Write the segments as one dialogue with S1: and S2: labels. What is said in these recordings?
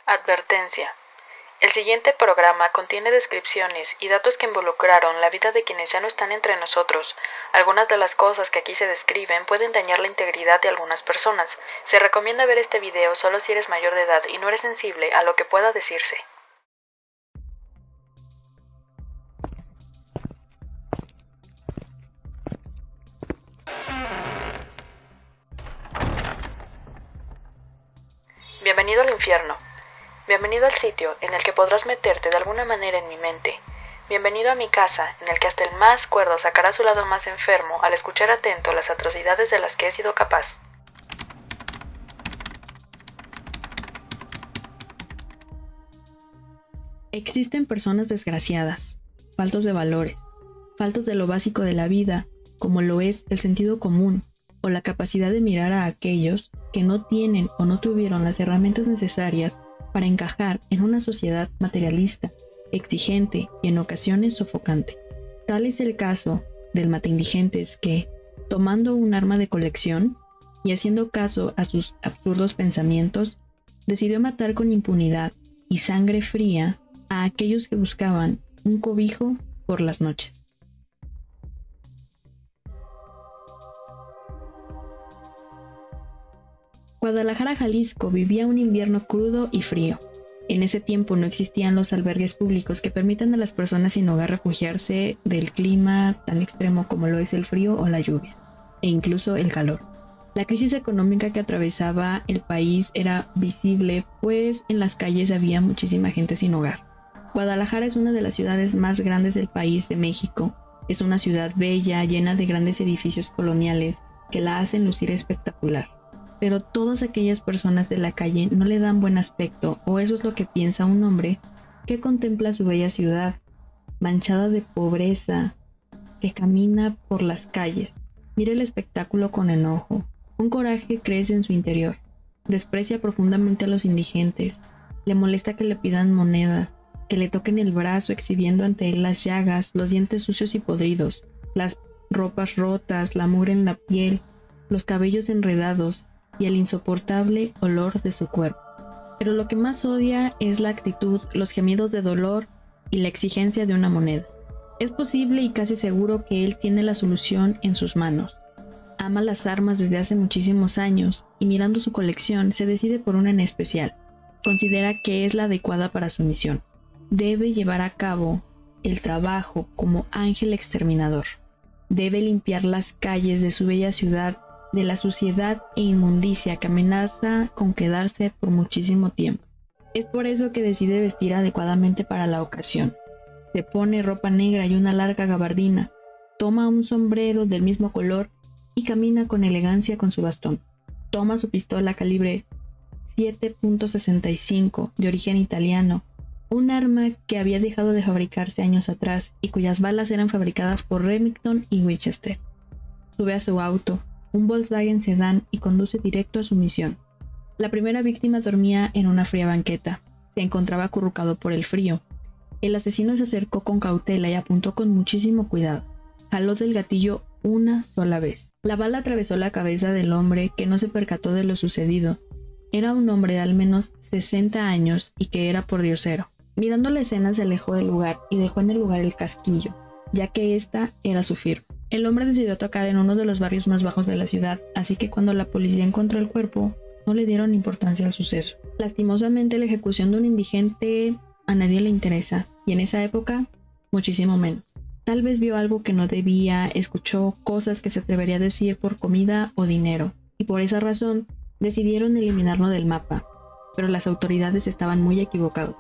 S1: Advertencia. El siguiente programa contiene descripciones y datos que involucraron la vida de quienes ya no están entre nosotros. Algunas de las cosas que aquí se describen pueden dañar la integridad de algunas personas. Se recomienda ver este video solo si eres mayor de edad y no eres sensible a lo que pueda decirse. Bienvenido al infierno. Bienvenido al sitio en el que podrás meterte de alguna manera en mi mente. Bienvenido a mi casa, en el que hasta el más cuerdo sacará su lado más enfermo al escuchar atento las atrocidades de las que he sido capaz.
S2: Existen personas desgraciadas, faltos de valores, faltos de lo básico de la vida, como lo es el sentido común o la capacidad de mirar a aquellos que no tienen o no tuvieron las herramientas necesarias para encajar en una sociedad materialista, exigente y en ocasiones sofocante. Tal es el caso del mataindigentes que, tomando un arma de colección y haciendo caso a sus absurdos pensamientos, decidió matar con impunidad y sangre fría a aquellos que buscaban un cobijo por las noches. Guadalajara, Jalisco vivía un invierno crudo y frío. En ese tiempo no existían los albergues públicos que permitan a las personas sin hogar refugiarse del clima tan extremo como lo es el frío o la lluvia, e incluso el calor. La crisis económica que atravesaba el país era visible, pues en las calles había muchísima gente sin hogar. Guadalajara es una de las ciudades más grandes del país de México. Es una ciudad bella, llena de grandes edificios coloniales que la hacen lucir espectacular. Pero todas aquellas personas de la calle no le dan buen aspecto, o eso es lo que piensa un hombre que contempla su bella ciudad, manchada de pobreza, que camina por las calles. Mira el espectáculo con enojo. Un coraje crece en su interior. Desprecia profundamente a los indigentes. Le molesta que le pidan monedas, que le toquen el brazo exhibiendo ante él las llagas, los dientes sucios y podridos, las ropas rotas, la mugre en la piel, los cabellos enredados y el insoportable olor de su cuerpo. Pero lo que más odia es la actitud, los gemidos de dolor y la exigencia de una moneda. Es posible y casi seguro que él tiene la solución en sus manos. Ama las armas desde hace muchísimos años y mirando su colección se decide por una en especial. Considera que es la adecuada para su misión. Debe llevar a cabo el trabajo como ángel exterminador. Debe limpiar las calles de su bella ciudad de la suciedad e inmundicia que amenaza con quedarse por muchísimo tiempo. Es por eso que decide vestir adecuadamente para la ocasión. Se pone ropa negra y una larga gabardina, toma un sombrero del mismo color y camina con elegancia con su bastón. Toma su pistola calibre 7.65 de origen italiano, un arma que había dejado de fabricarse años atrás y cuyas balas eran fabricadas por Remington y Winchester. Sube a su auto, un Volkswagen sedán, y conduce directo a su misión. La primera víctima dormía en una fría banqueta. Se encontraba acurrucado por el frío. El asesino se acercó con cautela y apuntó con muchísimo cuidado. Jaló del gatillo una sola vez. La bala atravesó la cabeza del hombre, que no se percató de lo sucedido. Era un hombre de al menos 60 años y que era pordiosero. Mirando la escena se alejó del lugar y dejó en el lugar el casquillo, ya que esta era su firma. El hombre decidió atacar en uno de los barrios más bajos de la ciudad, así que cuando la policía encontró el cuerpo, no le dieron importancia al suceso. Lastimosamente, la ejecución de un indigente a nadie le interesa, y en esa época, muchísimo menos. Tal vez vio algo que no debía, escuchó cosas que se atrevería a decir por comida o dinero, y por esa razón decidieron eliminarlo del mapa, pero las autoridades estaban muy equivocados.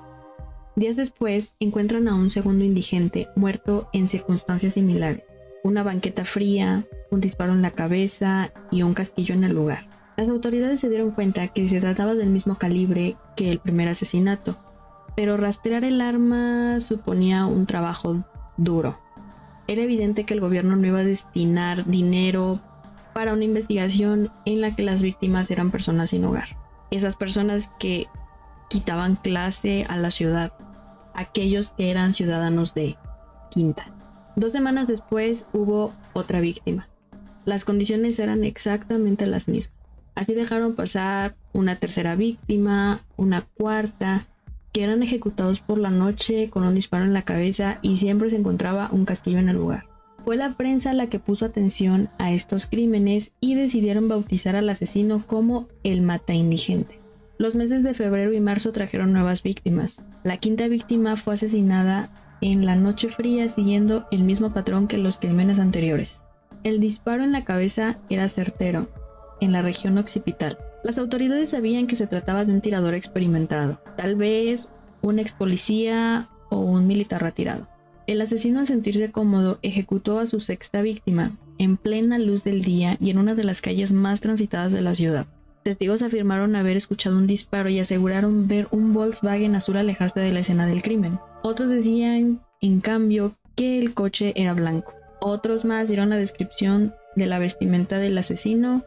S2: Días después, encuentran a un segundo indigente muerto en circunstancias similares. Una banqueta fría, un disparo en la cabeza y un casquillo en el lugar. Las autoridades se dieron cuenta que se trataba del mismo calibre que el primer asesinato, pero rastrear el arma suponía un trabajo duro. Era evidente que el gobierno no iba a destinar dinero para una investigación en la que las víctimas eran personas sin hogar. Esas personas que quitaban clase a la ciudad, aquellos que eran ciudadanos de quinta. 2 semanas después hubo otra víctima. Las condiciones eran exactamente las mismas. Así dejaron pasar una tercera víctima, una cuarta, que eran ejecutados por la noche con un disparo en la cabeza y siempre se encontraba un casquillo en el lugar. Fue la prensa la que puso atención a estos crímenes y decidieron bautizar al asesino como el Mata Indigente. Los meses de febrero y marzo trajeron nuevas víctimas. La quinta víctima fue asesinada en la noche fría siguiendo el mismo patrón que los crímenes anteriores. El disparo en la cabeza era certero, en la región occipital. Las autoridades sabían que se trataba de un tirador experimentado, tal vez un ex policía o un militar retirado. El asesino, al sentirse cómodo, ejecutó a su sexta víctima en plena luz del día y en una de las calles más transitadas de la ciudad. Testigos afirmaron haber escuchado un disparo y aseguraron ver un Volkswagen azul alejarse de la escena del crimen. Otros decían, en cambio, que el coche era blanco. Otros más dieron la descripción de la vestimenta del asesino,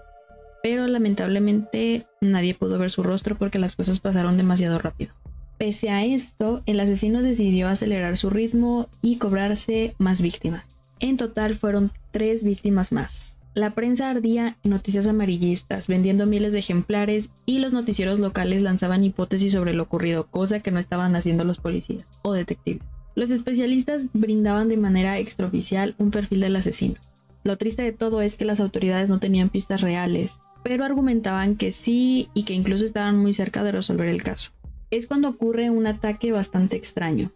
S2: pero lamentablemente nadie pudo ver su rostro porque las cosas pasaron demasiado rápido. Pese a esto, el asesino decidió acelerar su ritmo y cobrarse más víctimas. En total fueron 3 víctimas más. La prensa ardía en noticias amarillistas, vendiendo miles de ejemplares, y los noticieros locales lanzaban hipótesis sobre lo ocurrido, cosa que no estaban haciendo los policías o detectives. Los especialistas brindaban de manera extraoficial un perfil del asesino. Lo triste de todo es que las autoridades no tenían pistas reales, pero argumentaban que sí y que incluso estaban muy cerca de resolver el caso. Es cuando ocurre un ataque bastante extraño.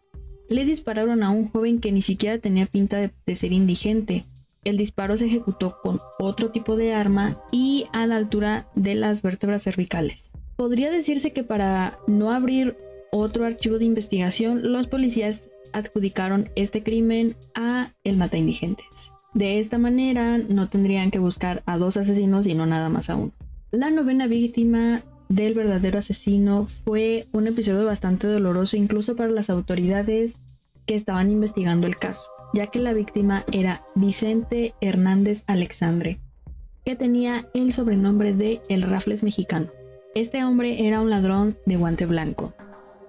S2: Le dispararon a un joven que ni siquiera tenía pinta de ser indigente. El disparo se ejecutó con otro tipo de arma y a la altura de las vértebras cervicales. Podría decirse que para no abrir otro archivo de investigación, los policías adjudicaron este crimen a el Mata Indigentes. De esta manera no tendrían que buscar a 2 asesinos sino nada más a uno. La 9ª víctima del verdadero asesino fue un episodio bastante doloroso incluso para las autoridades que estaban investigando el caso, ya que la víctima era Vicente Hernández Alexandre, que tenía el sobrenombre de El Rafles Mexicano. Este hombre era un ladrón de guante blanco,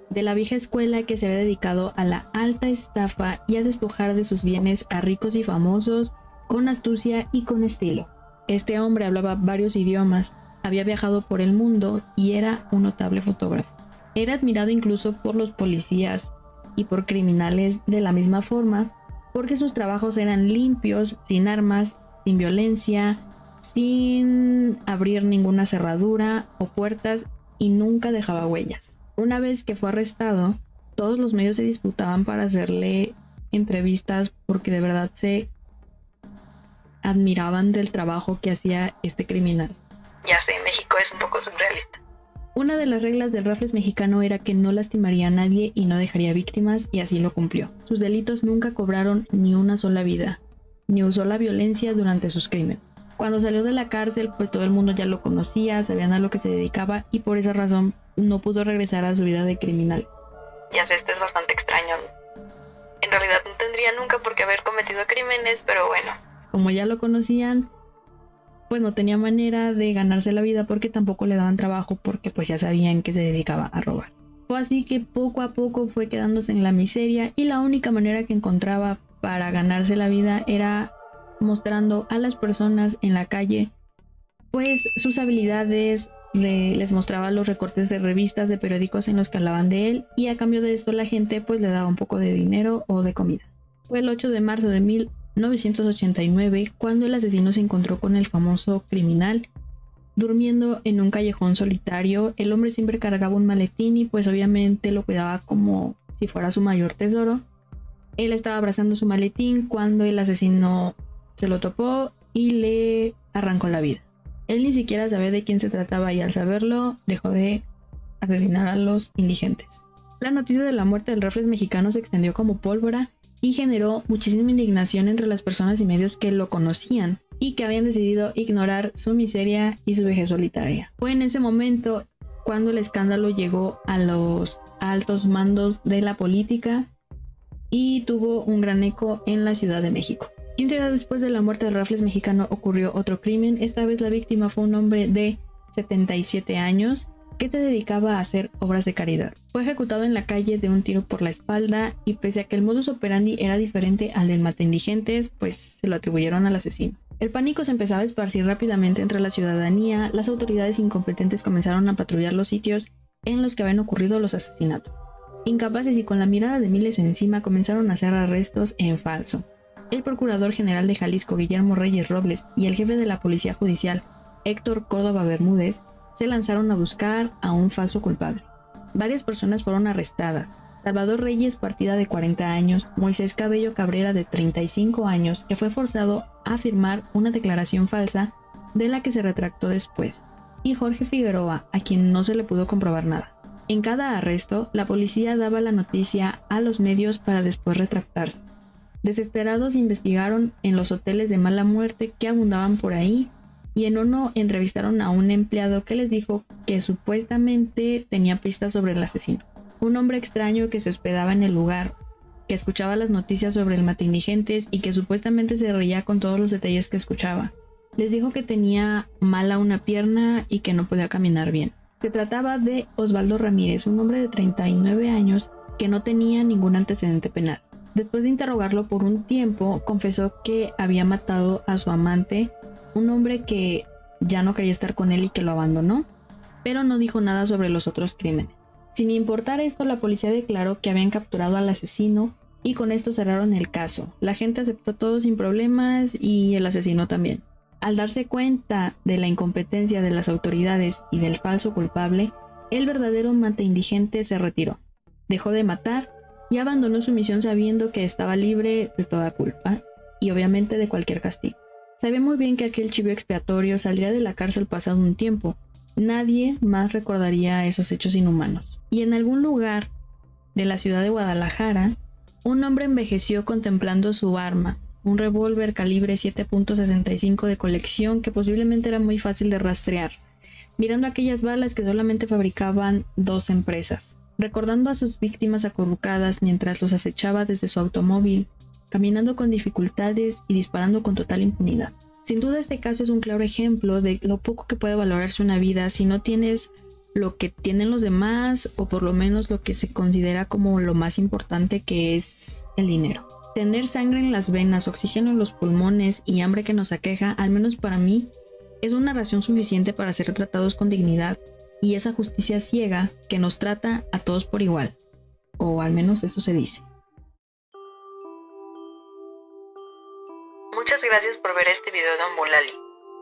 S2: de la vieja escuela que se había dedicado a la alta estafa y a despojar de sus bienes a ricos y famosos con astucia y con estilo. Este hombre hablaba varios idiomas, había viajado por el mundo y era un notable fotógrafo. Era admirado incluso por los policías y por criminales de la misma forma, porque sus trabajos eran limpios, sin armas, sin violencia, sin abrir ninguna cerradura o puertas y nunca dejaba huellas. Una vez que fue arrestado, todos los medios se disputaban para hacerle entrevistas porque de verdad se admiraban del trabajo que hacía este criminal.
S1: Ya sé, México es un poco surrealista.
S2: Una de las reglas del Rafles Mexicano era que no lastimaría a nadie y no dejaría víctimas, y así lo cumplió. Sus delitos nunca cobraron ni una sola vida, ni usó la violencia durante sus crímenes. Cuando salió de la cárcel, pues todo el mundo ya lo conocía, sabían a lo que se dedicaba y por esa razón no pudo regresar a su vida de criminal.
S1: Ya sé, esto es bastante extraño. En realidad no tendría nunca por qué haber cometido crímenes, pero bueno.
S2: Como ya lo conocían, pues no tenía manera de ganarse la vida porque tampoco le daban trabajo porque pues ya sabían que se dedicaba a robar. Fue así que poco a poco fue quedándose en la miseria y la única manera que encontraba para ganarse la vida era mostrando a las personas en la calle pues sus habilidades, les mostraba los recortes de revistas, de periódicos en los que hablaban de él y a cambio de esto la gente pues le daba un poco de dinero o de comida. Fue el 8 de marzo de 1989 cuando el asesino se encontró con el famoso criminal durmiendo en un callejón solitario. El hombre siempre cargaba un maletín y pues obviamente lo cuidaba como si fuera su mayor tesoro. Él estaba abrazando su maletín cuando el asesino se lo topó y le arrancó la vida. Él ni siquiera sabía de quién se trataba y al saberlo dejó de asesinar a los indigentes. La noticia de la muerte del Rafles Mexicano se extendió como pólvora y generó muchísima indignación entre las personas y medios que lo conocían y que habían decidido ignorar su miseria y su vejez solitaria. Fue en ese momento cuando el escándalo llegó a los altos mandos de la política y tuvo un gran eco en la Ciudad de México. 15 días después de la muerte del Rafles Mexicano ocurrió otro crimen. Esta vez la víctima fue un hombre de 77 años que se dedicaba a hacer obras de caridad. Fue ejecutado en la calle de un tiro por la espalda y pese a que el modus operandi era diferente al del Mata Indigentes, pues se lo atribuyeron al asesino. El pánico se empezaba a esparcir rápidamente entre la ciudadanía, las autoridades incompetentes comenzaron a patrullar los sitios en los que habían ocurrido los asesinatos. Incapaces y con la mirada de miles encima comenzaron a hacer arrestos en falso. El procurador general de Jalisco, Guillermo Reyes Robles, y el jefe de la Policía Judicial, Héctor Córdoba Bermúdez, se lanzaron a buscar a un falso culpable. Varias personas fueron arrestadas. Salvador Reyes Partida, de 40 años, Moisés Cabello Cabrera, de 35 años, que fue forzado a firmar una declaración falsa de la que se retractó después, y Jorge Figueroa, a quien no se le pudo comprobar nada. En cada arresto, la policía daba la noticia a los medios para después retractarse. Desesperados investigaron en los hoteles de mala muerte que abundaban por ahí, y en uno entrevistaron a un empleado que les dijo que supuestamente tenía pistas sobre el asesino. Un hombre extraño que se hospedaba en el lugar, que escuchaba las noticias sobre el Matindigentes y que supuestamente se reía con todos los detalles que escuchaba. Les dijo que tenía mala una pierna y que no podía caminar bien. Se trataba de Osvaldo Ramírez, un hombre de 39 años que no tenía ningún antecedente penal. Después de interrogarlo por un tiempo, confesó que había matado a su amante, un hombre que ya no quería estar con él y que lo abandonó, pero no dijo nada sobre los otros crímenes. Sin importar esto, la policía declaró que habían capturado al asesino y con esto cerraron el caso. La gente aceptó todo sin problemas y el asesino también. Al darse cuenta de la incompetencia de las autoridades y del falso culpable, el verdadero Matindigente se retiró, dejó de matar y abandonó su misión sabiendo que estaba libre de toda culpa y obviamente de cualquier castigo. Sabía muy bien que aquel chivo expiatorio saldría de la cárcel pasado un tiempo. Nadie más recordaría esos hechos inhumanos. Y en algún lugar de la ciudad de Guadalajara, un hombre envejeció contemplando su arma, un revólver calibre 7.65 de colección que posiblemente era muy fácil de rastrear, mirando aquellas balas que solamente fabricaban 2 empresas, recordando a sus víctimas acurrucadas mientras los acechaba desde su automóvil, caminando con dificultades y disparando con total impunidad. Sin duda este caso es un claro ejemplo de lo poco que puede valorarse una vida si no tienes lo que tienen los demás o por lo menos lo que se considera como lo más importante, que es el dinero. Tener sangre en las venas, oxígeno en los pulmones y hambre que nos aqueja, al menos para mí, es una razón suficiente para ser tratados con dignidad y esa justicia ciega que nos trata a todos por igual, o al menos eso se dice.
S1: Muchas gracias por ver este video de Ombolali.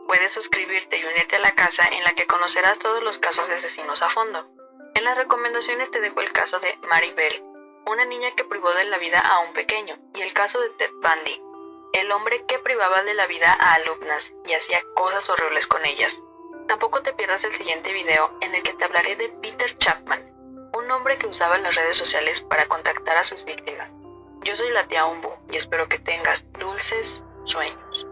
S1: Puedes suscribirte y unirte a la casa en la que conocerás todos los casos de asesinos a fondo. En las recomendaciones te dejo el caso de Maribel, una niña que privó de la vida a un pequeño, y el caso de Ted Bundy, el hombre que privaba de la vida a alumnas y hacía cosas horribles con ellas. Tampoco te pierdas el siguiente video en el que te hablaré de Peter Chapman, un hombre que usaba las redes sociales para contactar a sus víctimas. Yo soy la tía Umbu y espero que tengas dulces sueños.